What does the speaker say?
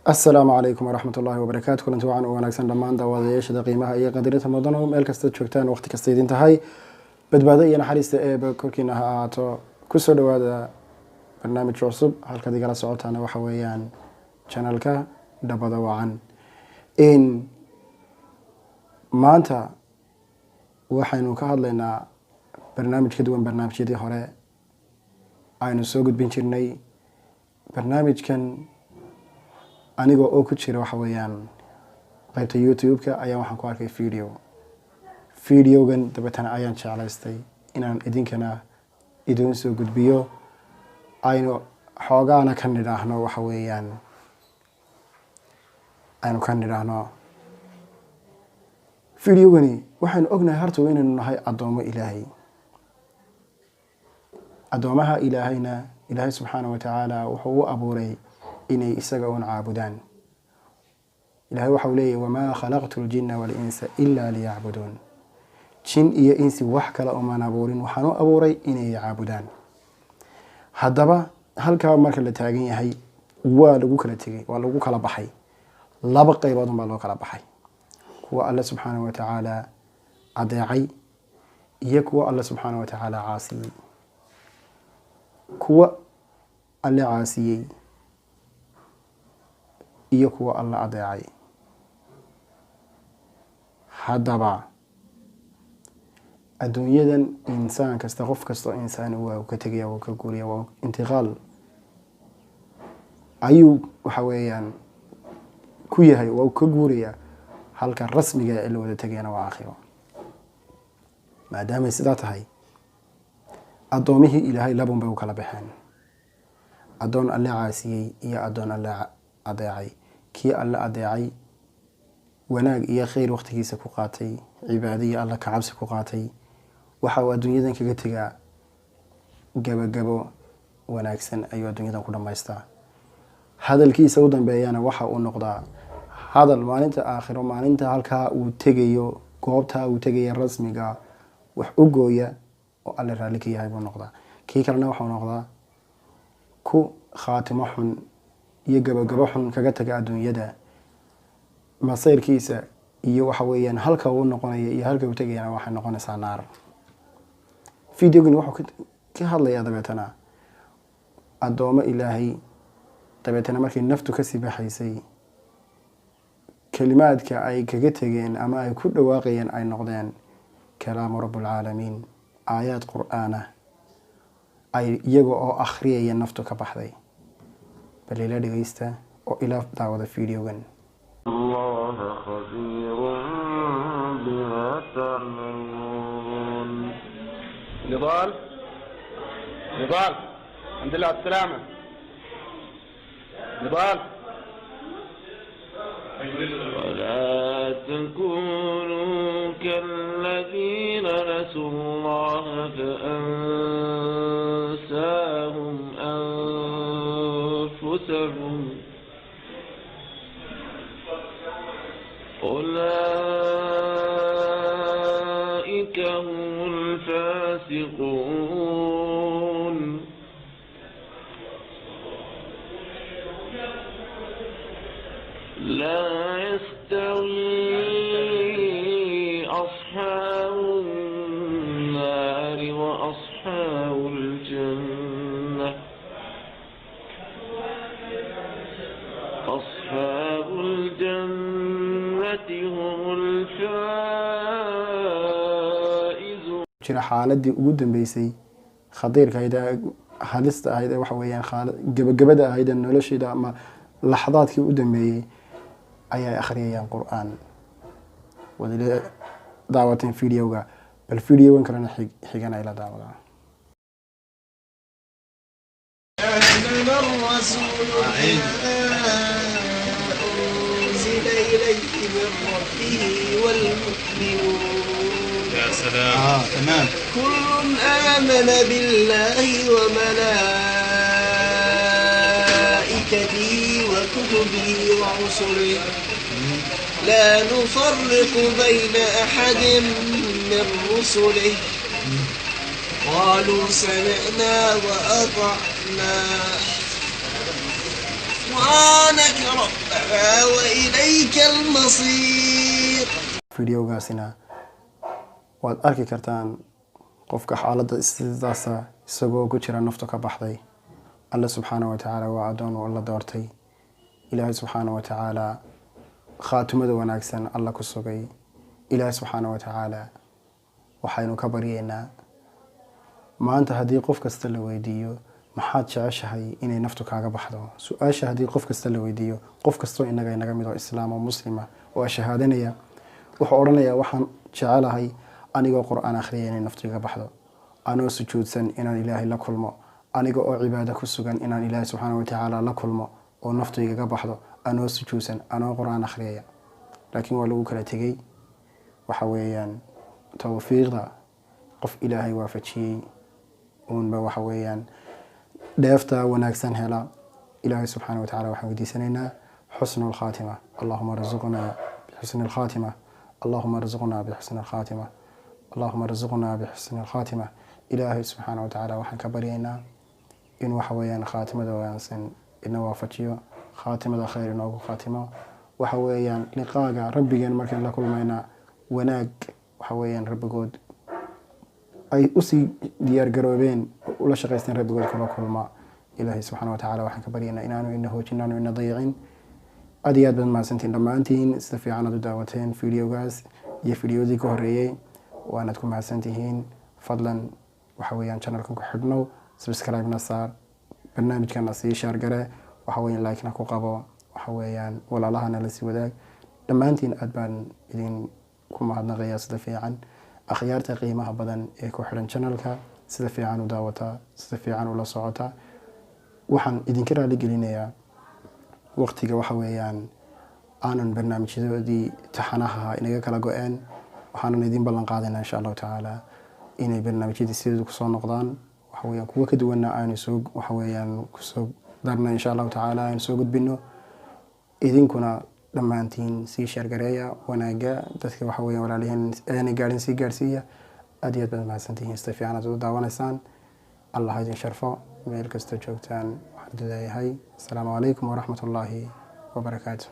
السلام عليكم ورحمة الله وبركاته. كلنا توعن ونكسن لما عند وضعيش دقيمة هي قدرة مدنهم الكستة شوكتان وقت كستيدين تهاي بدبادئ نحريست بكركينا هاتو كسر هذا برنامج عصب هالكذي قال صوت أنا وحويان channelka دبادة وعن إن ما أنت waxaynu ka hadlaynaa barnaamij ka duwan barnaamijyadii hore aynu soo gudbin jirnay barnaamijkan aniga oo ku jira waxa weeyaan qaybta YouTube-ka ayaan waxaan ku arkay videogan dabeetana ayaan jeclaystay inaan idinkana idin soo gudbiyo aynu xoogaana ka nidhaahno waxa weeyaan aynu ka nidhaahno videogani waxaanu ognahay horta inaynu nahay adoomo ilaahay adoomaha ilaahayna ilaahay subxaanahu wa tacaala wuxuu u abuuray inay isaga uun caabudaan ilaahay waxau leeyahy wamaa khalaqtu ljinna walinsa ilaa liyacbuduun jin iyo insi wax kale umaan abuurin waxaan u abuuray inay caabudaan haddaba halkaa marka la taagan yahay waa lagu kala tegay waa lagu kala baxay laba qaybood baa loo kala baxay kuwa alla subxaanahu wa tacaala adeecay iyo kuwa alla subxaanahu wa tacaala caasiyey kuwa alle caasiyey iyo kuwa alla adeecay haddaba adduunyadan insaan kasta qof kastoo insaan waa ka tegaya waa ka guuraya waa intiqaal ayuu waxa weeyaan ku yahay waa ka guuraya halka rasmiga ee la wada tagayna waa aakhiro maadaamay sidaa tahay adoomihii ilaahay labun bay u kala baxeen adoon alle caasiyey iyo adoon alle adeecay kii alle adeecay wanaag iyo khayr waqtigiisa ku qaatay cibaado iyo alla ka cabsi ku qaatay waxa uu adduunyadan kaga tegaa gabagabo wanaagsan ayuu adduunyadan ku dhammaystaa hadalkiisa u dambeeyana waxa uu noqdaa hadal maalinta aakhiro maalinta halkaa uu tegayo goobtaa uu tegaya rasmiga wax u gooya oo alle raalli ka yahay buu noqdaa kii kalena waxuu noqdaa ku khaatimo xun iyo gabagabo xun kaga taga adduunyada masayrkiisa iyo waxa weeyaan halka uu noqonaya iyo halka uu tegayana waxay noqonaysaa naar videogani wuxuu ka hadlayaa dabeetana adoomo ilaahay dabeetana markay naftu kasii baxaysay kalimaadka ay kaga tegeen ama ay ku dhawaaqayeen ay noqdeen kalaamu rabbulcaalamiin aayaad qur'aana ay iyaga oo akhriyaya naftu ka baxday bal ila dhegeysta oo ila daawada videogan الله خبير بما تعملون. نضال الحمد لله على السلامة. نضال ولا تكونوا كالذين نسوا الله فأنساهم أنفسهم أولئك هم الفاسقون. لا يستوي أصحاب النار وأصحاب الجنة. أصحاب الجنة هم الفائزون. jira xaaladii ugu dambeysay khadiirka ayda halista ahayd waxa weeyaan gabagabada ahayd nolosheeda ama laxadaadkii u dambeeyay ayay akhriyayaan qur'aan wadile daawateen videoga bal videogan kalena xigana ila daawada أنزل إليه من ربه والمؤمنون. يا سلام. تمام. كل آمن بالله وملائكته وكتبه ورسله لا نفرق بين أحد من رسله قالوا سمعنا وأطعنا غفرانك ربنا وإليك المصير. fideogaasina waad arki kartaan qofka xaaladda sidaasa isagoo ku jira naftu ka baxday. alle subxaanahu watacaala waa adoon oo la doortay. ilaahay subxaanahu watacaala khaatimada wanaagsan alla ku sugay. ilaahay subxaanahu watacaala waxaynu ka baryeynaa maanta haddii qof kasta la weydiiyo maxaad jeceshahay inay naftu kaaga baxdo, su-aasha haddii qof kasta la weydiiyo, qof kastoo inaga mid oo islaam oo muslima oo shahaadanaya wuxuu odhanayaa waxaan jecelahay anigoo qur-aan akhriyay inay naftu iga baxdo, anoo sujuudsan inaan ilaahay la kulmo, aniga oo cibaado ku sugan inaan ilaahay subxaanahu watacaala la kulmo oo naftu igaga baxdo, anoo sujuudsan, anoo qur-aan akhriyaya. laakiin waa lagu kala tegey. waxa weeyaan tawfiiqda qof ilaahay waafajiyey uunba waxa weeyaan dheefta wanaagsan hela. ilaahay subxaanahu watacaala waxaan weydiisanaynaa xusnu lkhaatima. allahuma arzuqnaa bixusni lkhaatima. allahuma arzuqnaa bixusni lkhaatima. allahuma arzuqnaa bixusni lkhaatima. ilaahay subxaanahu watacaala waxaan ka baryaynaa in waxa weeyaan khaatimada wanaagsan ina waafajiyo, khaatimada khayr inoogu khaatimo. waxa weeyaan liqaaga rabbigeen markaan la kulmayna wanaag waxa weeyaan rabbigood ay usii diyaar garoobeen ula shaqaysteen rabbigood kula kulma. ilaahay subxaanahu watacaala waxaan ka baryaynaa inaanu ina hoojin, inaanu ina dayicin. aad iyo aad baad mahadsantiin dhammaantiin sida fiican aad u daawateen fideogaas iyo fideodii ka horeeyey. waanaad ku mahadsantihiin. fadlan waxa weeyaan channelkan ku xidhnow, subscribe-na saar, barnaamijkana sii shaar gare, waxa weeyaan like-na ku qabo, waxa weeyaan walaalahana la sii wadaag. dhammaantiin aad baan idin ku mahadnaqayaa sida fiican akhyaarta qiimaha badan ee ku xidhan channelka, sida fiican u daawata, sida fiican ula socota. waxaan idinka raali gelinayaa waqtiga waxa weeyaan aanan barnaamijyadoodii taxanaha inaga kala go-een. waxaanan idin ballan qaadaynaa insha allahu tacaala inay barnaamijyadii sideedu kusoo noqdaan. waxa weeyaan kuwa ka duwanna aanu soo waxa weeyaan kusoo darna insha allahu tacaala aanu soo gudbino. idinkuna dhammaantiin sii sheergareeya wanaaga dadka waxa weeyaan walaalihiin aanay gaadhin sii gaadhsiiya. aad iyo aad baad mahadsantihiin sida fiican aad u daawanaysaan. allah ha idin sharfo meel kastoo joogtaan. waxaan leeyahay asalaamu calaykum waraxmat ullaahi wabarakaatu.